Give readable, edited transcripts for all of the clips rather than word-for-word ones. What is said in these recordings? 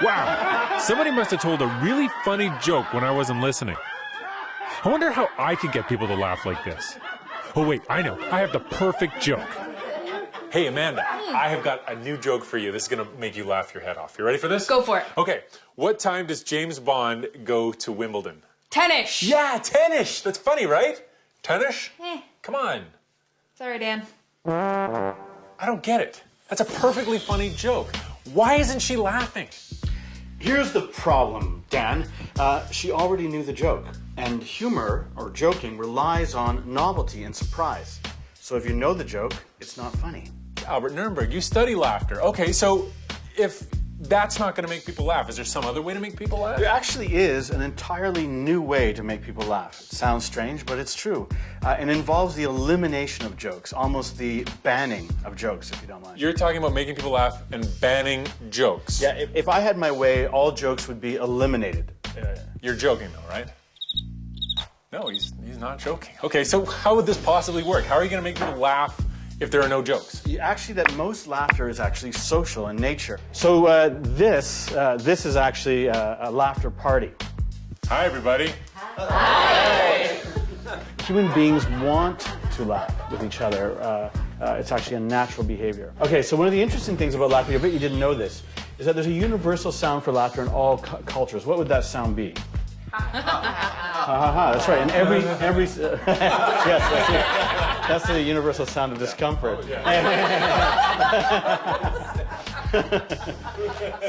Wow, somebody must have told a really funny joke when I wasn't listening. I wonder how I could get people to laugh like this. Oh wait, I know. I have the perfect joke. Hey Amanda, I have got a new joke for you. This is gonna make you laugh your head off. You ready for this? Go for it. Okay, what time does James Bond go to Wimbledon? 10-ish. Yeah, 10-ish. That's funny, right? 10-ish? Come on. Sorry, Dan. I don't get it. That's a perfectly funny joke. Why isn't she laughing? Here's the problem, Dan. She already knew the joke. And humor, or joking, relies on novelty and surprise. So if you know the joke, it's not funny. Albert Nuremberg, you study laughter. Okay, so if that's not going to make people laugh, is there some other way to make people laugh? There actually is an entirely new way to make people laugh. It sounds strange, but it's true. It involves the elimination of jokes, almost the banning of jokes, if you don't mind. You're talking about making people laugh and banning jokes. Yeah, if I had my way, all jokes would be eliminated. You're joking though, right? No, he's not joking. Okay, so how would this possibly work? How are you going to make people laugh if there are no jokes? Actually, that most laughter is actually social in nature. So this is actually a laughter party. Hi, everybody. Hi. Human beings want to laugh with each other. It's actually a natural behavior. Okay, so one of the interesting things about laughter, I bet you didn't know this, is that there's a universal sound for laughter in all cultures. What would that sound be? Ha ha ha, that's right. And every yes, that's it. That's the universal sound of discomfort.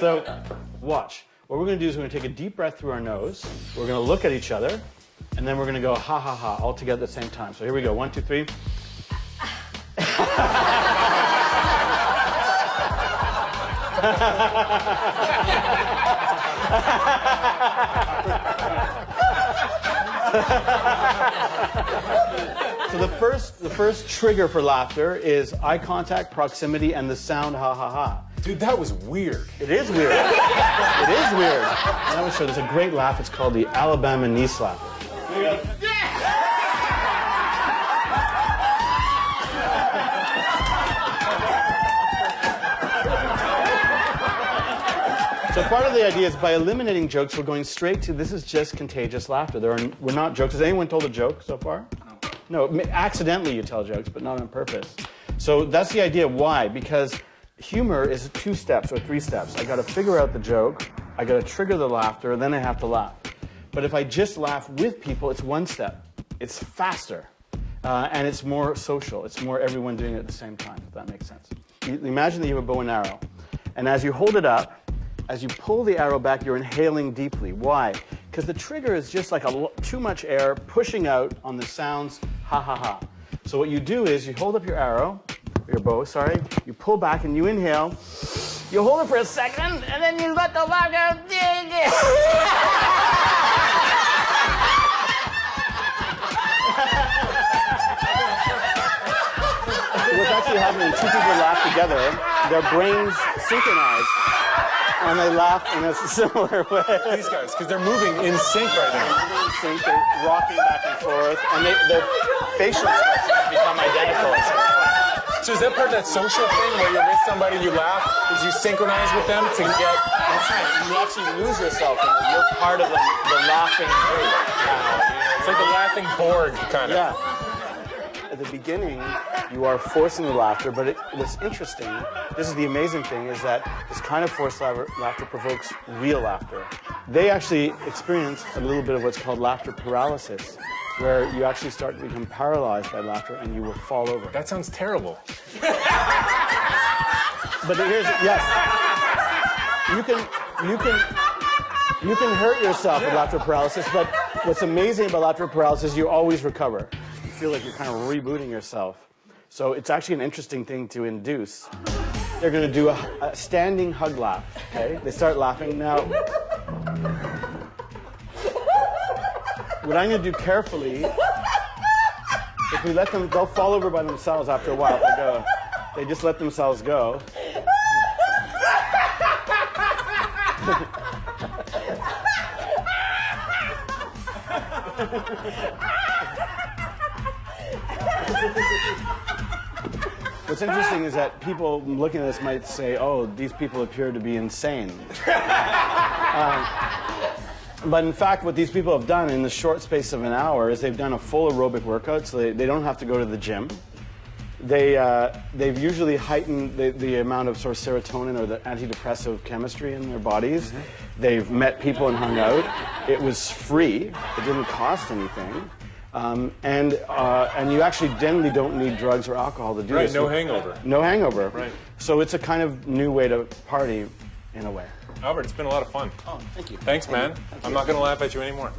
So, watch. What we're going to do is we're going to take a deep breath through our nose. We're going to look at each other, and then we're going to go ha ha ha all together at the same time. So here we go. 1, 2, 3. So the first trigger for laughter is eye contact, proximity, and the sound ha ha ha. Dude, that was weird. It is weird. It is weird. And I would show there's a great laugh. It's called the Alabama knee slapper. So part of the idea is by eliminating jokes, we're going straight to this is just contagious laughter. We're not jokes. Has anyone told a joke so far? No. Accidentally you tell jokes, but not on purpose. So that's the idea. Why? Because humor is 2 steps or 3 steps. I got to figure out the joke, I got to trigger the laughter, then I have to laugh. But if I just laugh with people, it's 1 step. It's faster, and it's more social. It's more everyone doing it at the same time, if that makes sense. You imagine that you have a bow and arrow, and as you hold it up, as you pull the arrow back, you're inhaling deeply. Why? Because the trigger is just like too much air pushing out on the sounds ha ha ha. So what you do is you hold up your arrow, your bow, sorry, you pull back and you inhale, you hold it for a second, and then you let the laughter out. What's actually happening, 2 people laugh together, their brains synchronize, and they laugh in a similar way. These guys, because they're moving in sync right now. They're in sync, they're rocking back and forth, and their facial expressions become identical. So is that part of that social thing where you're with somebody, you laugh, is you synchronize with them to get... That's right. You actually lose yourself, and you're part of the laughing group. It's like the laughing board, kind of. Yeah. At the beginning, you are forcing the laughter, but what's interesting, this is the amazing thing, is that this kind of forced laughter provokes real laughter. They actually experience a little bit of what's called laughter paralysis, where you actually start to become paralyzed by laughter and you will fall over. That sounds terrible. But here's, yes, you can hurt yourself with laughter paralysis, but what's amazing about laughter paralysis, you always recover. You feel like you're kind of rebooting yourself. So it's actually an interesting thing to induce. They're going to do a standing hug laugh, okay? They start laughing. Now, what I'm going to do carefully, if we let them, they'll fall over by themselves after a while. They just let themselves go. What's what's interesting is that people looking at this might say, oh, these people appear to be insane. But in fact, what these people have done in the short space of an hour is they've done a full aerobic workout, so they don't have to go to the gym. They've usually heightened the amount of sort of serotonin or the antidepressive chemistry in their bodies. They've met people and hung out. It was free. It didn't cost anything. And you actually generally don't need drugs or alcohol to do Right, this. no hangover. No hangover. Right. So it's a kind of new way to party, in a way. Albert, it's been a lot of fun. Oh, thank you. Thanks, man. I'm not going to laugh at you anymore.